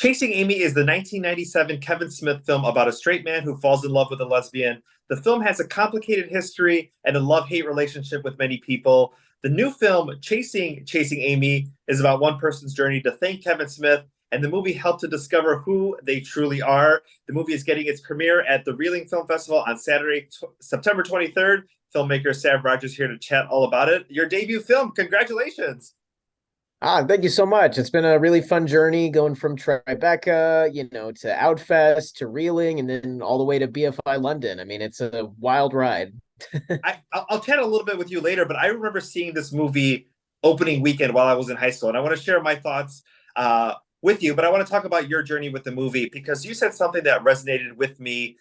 Chasing Amy is the 1997 Kevin Smith film about a straight man who falls in love with a lesbian. The film has a complicated history and a love-hate relationship with many people. The new film, Chasing Amy, is about one person's journey to thank Kevin Smith, and the movie helped to discover who they truly are. The movie is getting its premiere at the Reeling Film Festival on Saturday, September 23rd. Filmmaker Sav Rodgers here to chat all about it. Your debut film, congratulations. Thank you so much. It's been a really fun journey going from Tribeca, to Outfest to Reeling and then all the way to BFI London. I mean, it's a wild ride. I'll chat a little bit with you later, but I remember seeing this movie opening weekend while I was in high school, and I want to share my thoughts with you. But I want to talk about your journey with the movie because you said something that resonated with me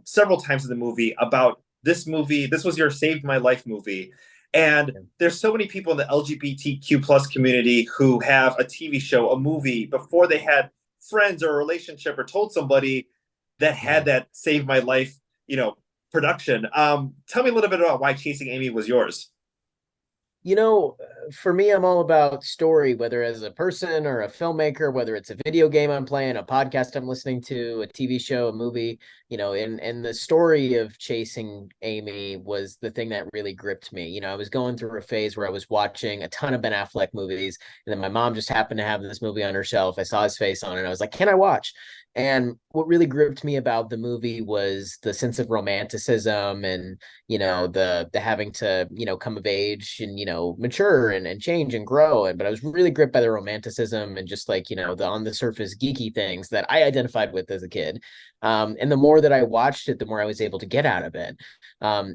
several times in the movie about this movie. This was your saved my life movie. And there's so many people in the LGBTQ plus community who have a TV show, a movie before they had friends or a relationship or told somebody that had that save my life, production. Tell me a little bit about why Chasing Amy was yours. You know, for me, I'm all about story, whether as a person or a filmmaker, whether it's a video game I'm playing, a podcast I'm listening to, a TV show, a movie, and the story of Chasing Amy was the thing that really gripped me. I was going through a phase where I was watching a ton of Ben Affleck movies, and then my mom just happened to have this movie on her shelf. I saw his face on it, and I was like, can I watch? And what really gripped me about the movie was the sense of romanticism and the having to come of age and mature and change and grow. But I was really gripped by the romanticism and just like the on the surface geeky things that I identified with as a kid. And the more that I watched it, the more I was able to get out of it,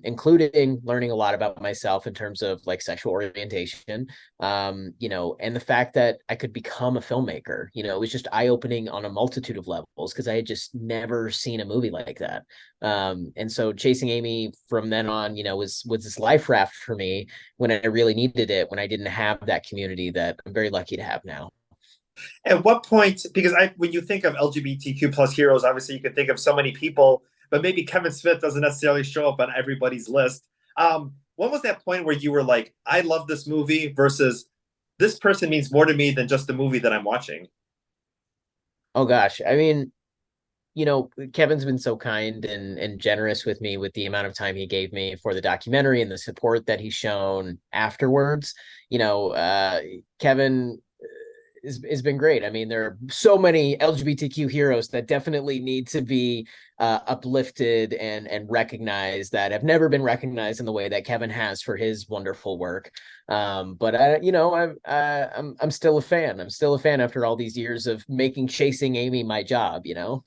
including learning a lot about myself in terms of like sexual orientation, and the fact that I could become a filmmaker. It was just eye opening on a multitude of levels because I had just never seen a movie like that. And so Chasing Amy from then on, was this life raft for me when I really needed it, when I didn't have that community that I'm very lucky to have now. At what point, because when you think of LGBTQ plus heroes, obviously you can think of so many people, but maybe Kevin Smith doesn't necessarily show up on everybody's list. When was that point where you were like, I love this movie versus this person means more to me than just the movie that I'm watching? Oh gosh. I mean, Kevin's been so kind and generous with me with the amount of time he gave me for the documentary and the support that he's shown afterwards. Kevin has been great. I mean, there are so many LGBTQ heroes that definitely need to be uplifted and recognized that have never been recognized in the way that Kevin has for his wonderful work. But I'm still a fan. I'm still a fan after all these years of making Chasing Amy my job. And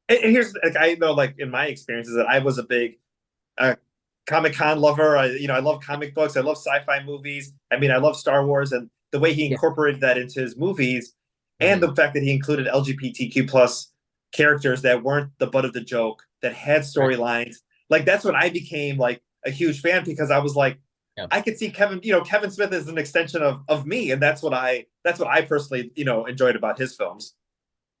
here's like I know, like in my experiences, that I was a big uh, Comic Con lover. I love comic books. I love sci-fi movies. I mean, I love Star Wars, and the way he Yeah. incorporated that into his movies, and Mhm. the fact that he included LGBTQ plus characters that weren't the butt of the joke, that had Right. storylines. Like that's when I became like a huge fan because I was like, Yeah. I could see Kevin. Kevin Smith is an extension of me, and that's what I personally enjoyed about his films.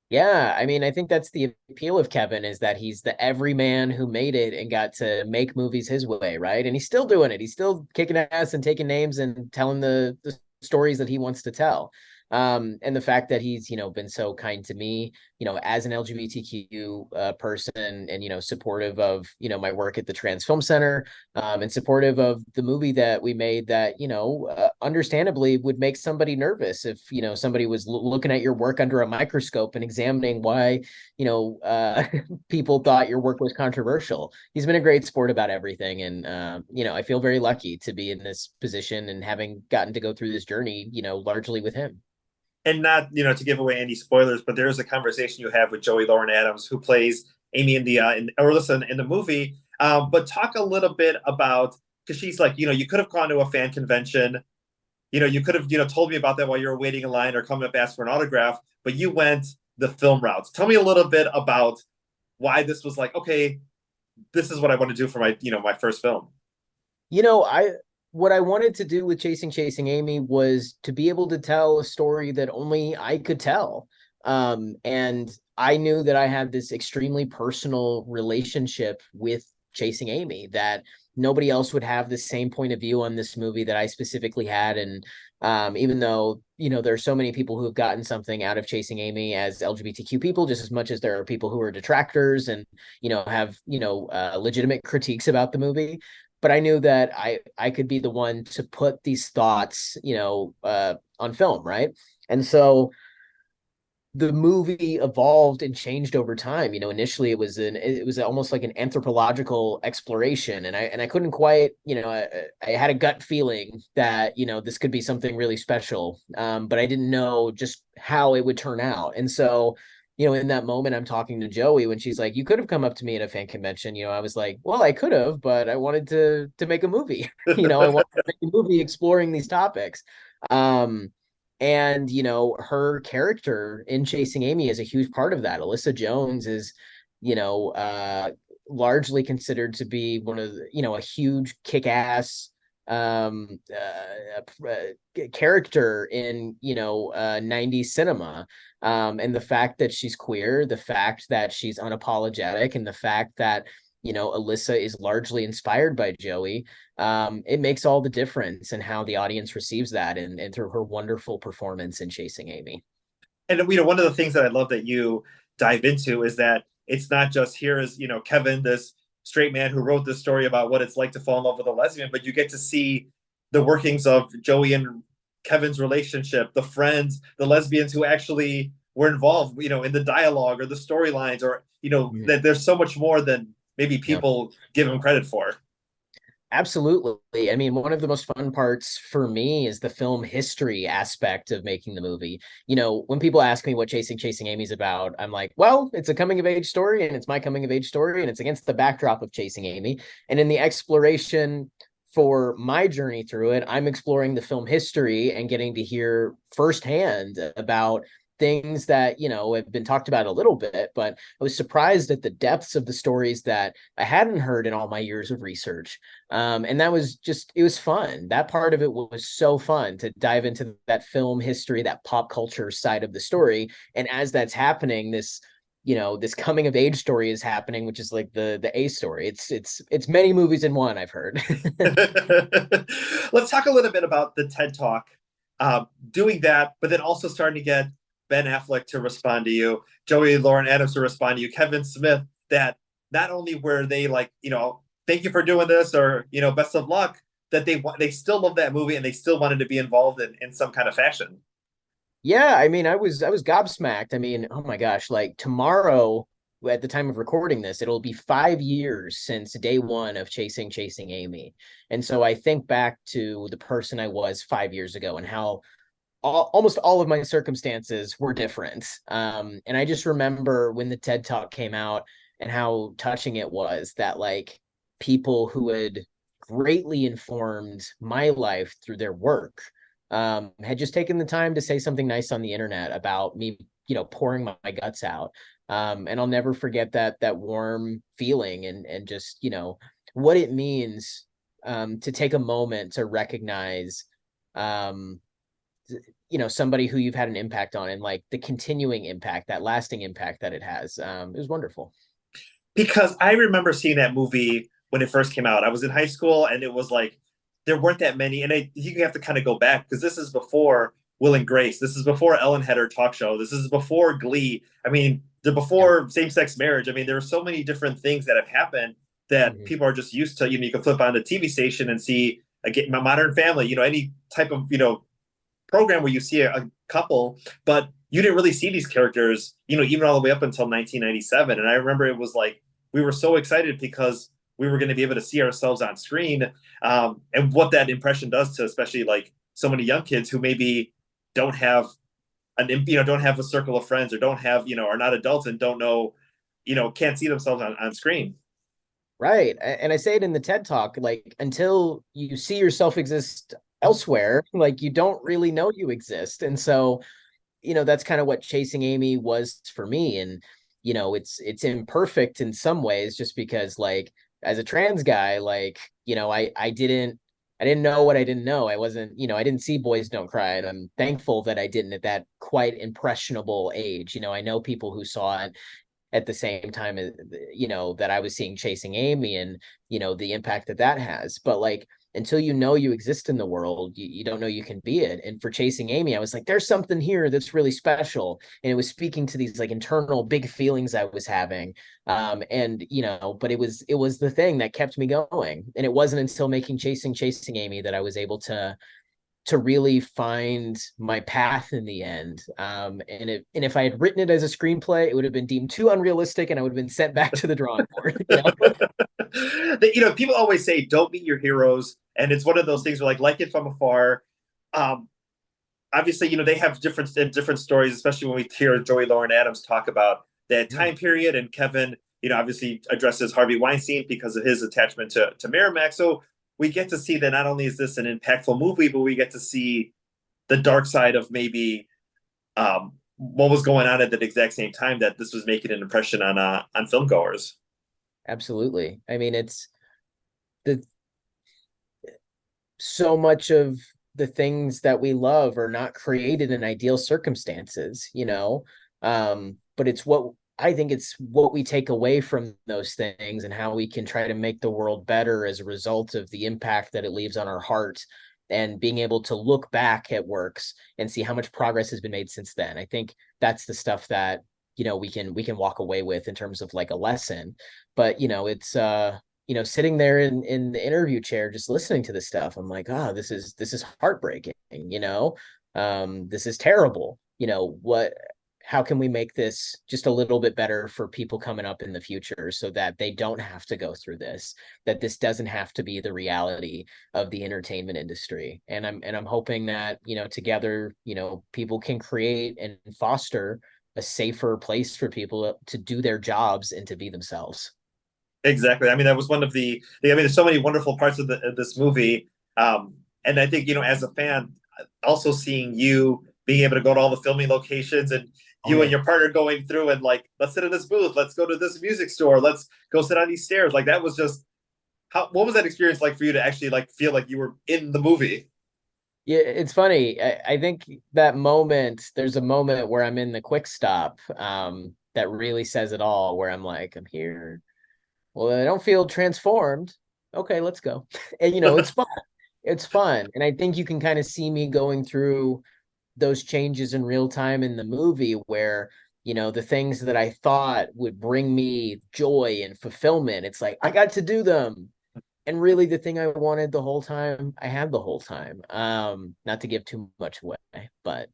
Yeah, I mean, I think that's the appeal of Kevin is that he's the everyman who made it and got to make movies his way, right? And he's still doing it. He's still kicking ass and taking names and telling the stories that he wants to tell. And the fact that he's, been so kind to me, as an LGBTQ person and, supportive of, my work at the Trans Film Center, and supportive of the movie that we made that, understandably would make somebody nervous if, somebody was looking at your work under a microscope and examining why, people thought your work was controversial. He's been a great sport about everything. And, I feel very lucky to be in this position and having gotten to go through this journey, largely with him. And not to give away any spoilers, but there is a conversation you have with Joey Lauren Adams, who plays Amy in the or listen in the movie. But talk a little bit about because she's like, you could have gone to a fan convention, you could have told me about that while you were waiting in line or coming up to ask for an autograph, but you went the film route. Tell me a little bit about why this was like, okay, this is what I want to do for my first film. I what I wanted to do with Chasing Amy was to be able to tell a story that only I could tell. And I knew that I had this extremely personal relationship with Chasing Amy that nobody else would have the same point of view on this movie that I specifically had. And even though, there are so many people who have gotten something out of Chasing Amy as LGBTQ people, just as much as there are people who are detractors and, have, legitimate critiques about the movie. But I knew that I could be the one to put these thoughts, on film, right? And so the movie evolved and changed over time. Initially it was almost like an anthropological exploration, and I couldn't quite, I had a gut feeling that this could be something really special, but I didn't know just how it would turn out. And so, in that moment, I'm talking to Joey when she's like, "You could have come up to me at a fan convention." I was like, "Well, I could have, but I wanted to make a movie." I wanted to make a movie exploring these topics. Um, and her character in Chasing Amy is a huge part of that. Alyssa Jones is, you know, uh, largely considered to be one of the, a huge kick-ass character in 90s cinema. And the fact that she's queer, the fact that she's unapologetic, and the fact that Alyssa is largely inspired by Joey, it makes all the difference in how the audience receives that, and through her wonderful performance in Chasing Amy. And one of the things that I love that you dive into is that it's not just here is Kevin, this straight man who wrote this story about what it's like to fall in love with a lesbian, but you get to see the workings of Joey and Kevin's relationship, the friends, the lesbians who actually were involved, in the dialogue or the storylines, or that there's so much more than maybe Yeah. people give him credit for. Absolutely. I mean, one of the most fun parts for me is the film history aspect of making the movie. When people ask me what Chasing Amy's about, I'm like, well, it's a coming of age story, and it's my coming of age story, and it's against the backdrop of Chasing Amy. And in the exploration for my journey through it, I'm exploring the film history and getting to hear firsthand about things that have been talked about a little bit, but I was surprised at the depths of the stories that I hadn't heard in all my years of research. And that was just, it was fun. That part of it was so fun to dive into that film history, that pop culture side of the story. And as that's happening, this coming of age story is happening, which is like the A story. It's many movies in one, I've heard. Let's talk a little bit about the TED Talk. Doing that, but then also starting to get Ben Affleck to respond to you, Joey Lauren Adams to respond to you, Kevin Smith, that not only were they like, thank you for doing this, or, best of luck, that they still love that movie and they still wanted to be involved in some kind of fashion. Yeah, I mean, I was gobsmacked. I mean, oh my gosh, like tomorrow, at the time of recording this, it'll be 5 years since day one of Chasing Amy. And so I think back to the person I was 5 years ago and how almost all of my circumstances were different. And I just remember when the TED Talk came out and how touching it was that like people who had greatly informed my life through their work had just taken the time to say something nice on the internet about me, pouring my guts out. And I'll never forget that warm feeling, and just, what it means to take a moment to recognize somebody who you've had an impact on, and like the continuing impact, that lasting impact that it has. It was wonderful. Because I remember seeing that movie when it first came out. I was in high school, and it was like there weren't that many. And you have to kind of go back, because this is before Will and Grace. This is before Ellen had her talk show. This is before Glee. I mean, they're before same-sex marriage. I mean, there are so many different things that have happened that people are just used to. You can flip on the TV station and see a Modern Family, any type of, program where you see a couple, but you didn't really see these characters, even all the way up until 1997. And I remember it was like, we were so excited because we were going to be able to see ourselves on screen, and what that impression does to especially like so many young kids who maybe don't have don't have a circle of friends, or don't have, are not adults and don't know, can't see themselves on screen. Right. And I say it in the TED Talk, like until you see yourself exist elsewhere, like you don't really know you exist. And so, that's kind of what Chasing Amy was for me. And, it's imperfect in some ways, just because like as a trans guy, like, I didn't know what I didn't know. I wasn't, I didn't see Boys Don't Cry. And I'm thankful that I didn't at that quite impressionable age. I know people who saw it at the same time as, that I was seeing Chasing Amy and, the impact that that has. But like, until you exist in the world, you don't know you can be it. And for Chasing Amy, I was like, there's something here that's really special. And it was speaking to these like internal big feelings I was having. And but it was the thing that kept me going. And it wasn't until making Chasing Amy that I was able to really find my path in the end. And if I had written it as a screenplay, it would have been deemed too unrealistic, and I would have been sent back to the drawing board. People always say don't meet your heroes, and it's one of those things where like it from afar. Um, Obviously, they have different stories, especially when we hear Joey Lauren Adams talk about that time period, and Kevin, obviously addresses Harvey Weinstein because of his attachment to Merrimack. So we get to see that not only is this an impactful movie, but we get to see the dark side of maybe what was going on at that exact same time that this was making an impression on film goers. Absolutely. I mean, it's the so much of the things that we love are not created in ideal circumstances, but it's what we take away from those things and how we can try to make the world better as a result of the impact that it leaves on our heart, and being able to look back at works and see how much progress has been made since then. I think that's the stuff that we can walk away with in terms of like a lesson. But it's sitting there in the interview chair just listening to this stuff, I'm like, this is heartbreaking. This is terrible. How can we make this just a little bit better for people coming up in the future, so that they don't have to go through this, that this doesn't have to be the reality of the entertainment industry. And I'm hoping that, together, people can create and foster a safer place for people to do their jobs and to be themselves. Exactly. I mean, that was one of there's so many wonderful parts of this movie. And I think, as a fan, also seeing you being able to go to all the filming locations, and Oh you and yeah. your partner going through and like, let's sit in this booth, let's go to this music store, let's go sit on these stairs. Like that was just what was that experience like for you to actually like feel like you were in the movie? Yeah, it's funny. I think there's a moment where I'm in the quick stop, that really says it all, where I'm like, I'm here. Well, I don't feel transformed. Okay, let's go. And it's fun. It's fun. And I think you can kind of see me going through those changes in real time in the movie, where, the things that I thought would bring me joy and fulfillment, it's like I got to do them. And really the thing I wanted the whole time, I had the whole time. Not to give too much away, but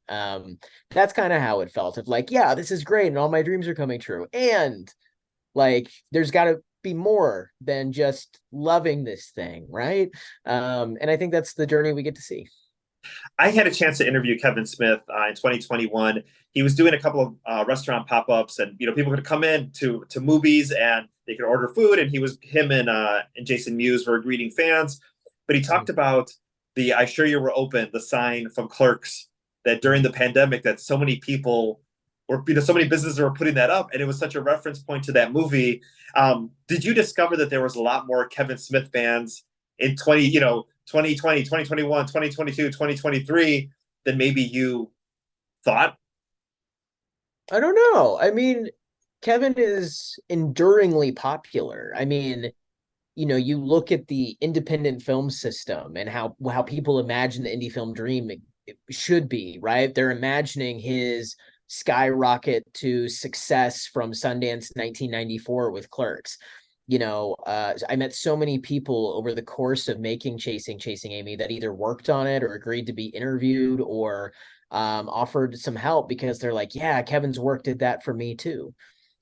that's kind of how it felt, of like, yeah, this is great and all my dreams are coming true. And like there's got to be more than just loving this thing, right? And I think that's the journey we get to see. I had a chance to interview Kevin Smith in 2021. He was doing a couple of restaurant pop-ups, and people could come in to movies and they could order food. And him and Jason Mewes were greeting fans. But he talked about the "I sure you were open" the sign from Clerks, that during the pandemic that so many people were, so many businesses were putting that up, and it was such a reference point to that movie. Did you discover that there was a lot more Kevin Smith fans in 2020, 2021, 2022, 2023 than maybe you thought? I don't know. I mean, Kevin is enduringly popular. I mean, you look at the independent film system and how people imagine the indie film dream it should be, right? They're imagining his skyrocket to success from Sundance 1994 with Clerks. I met so many people over the course of making Chasing Amy that either worked on it or agreed to be interviewed or offered some help, because they're like, yeah, Kevin's work did that for me too.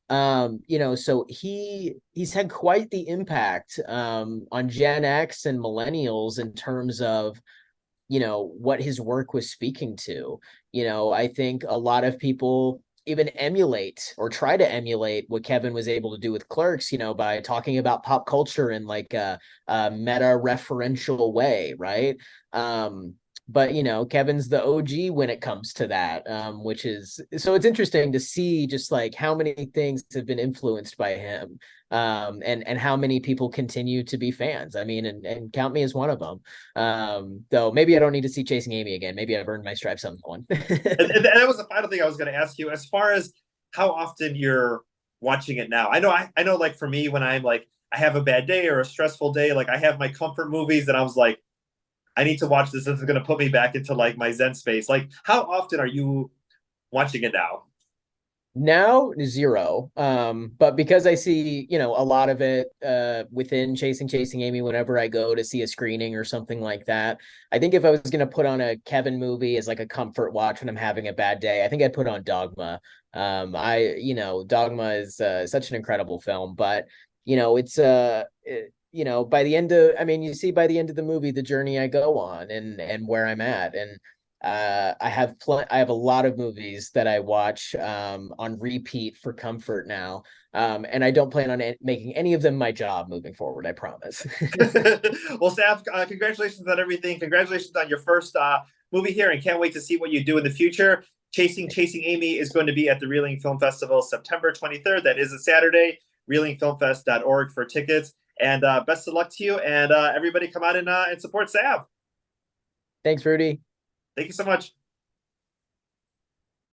So he's had quite the impact on Gen X and millennials in terms of what his work was speaking to. I think a lot of people even emulate or try to emulate what Kevin was able to do with Clerks, by talking about pop culture in like a meta referential way, right? But Kevin's the OG when it comes to that, which is, so it's interesting to see just like how many things have been influenced by him, and how many people continue to be fans. I mean, and count me as one of them. Though maybe I don't need to see Chasing Amy again. Maybe I've earned my stripes on one. And that was the final thing I was going to ask you, as far as how often you're watching it now. I know like for me when I'm like I have a bad day or a stressful day, like I have my comfort movies and I was like I need to watch this. This is going to put me back into like my zen space. Like how often are you watching it now? Now zero. But because I see, a lot of it within Chasing Amy whenever I go to see a screening or something like that. I think if I was gonna put on a Kevin movie as like a comfort watch when I'm having a bad day, I think I'd put on Dogma. Dogma is such an incredible film, but by the end of, I mean, you see by the end of the movie the journey I go on and where I'm at. And I have a lot of movies that I watch on repeat for comfort now, and I don't plan on making any of them my job moving forward. I promise. Well, Sav, congratulations on everything. Congratulations on your first movie here, and can't wait to see what you do in the future. Chasing Amy is going to be at the Reeling Film Festival September 23rd. That is a Saturday. ReelingFilmFest.org for tickets. And best of luck to you. And everybody come out and support Sav. Thanks, Rudy. Thank you so much.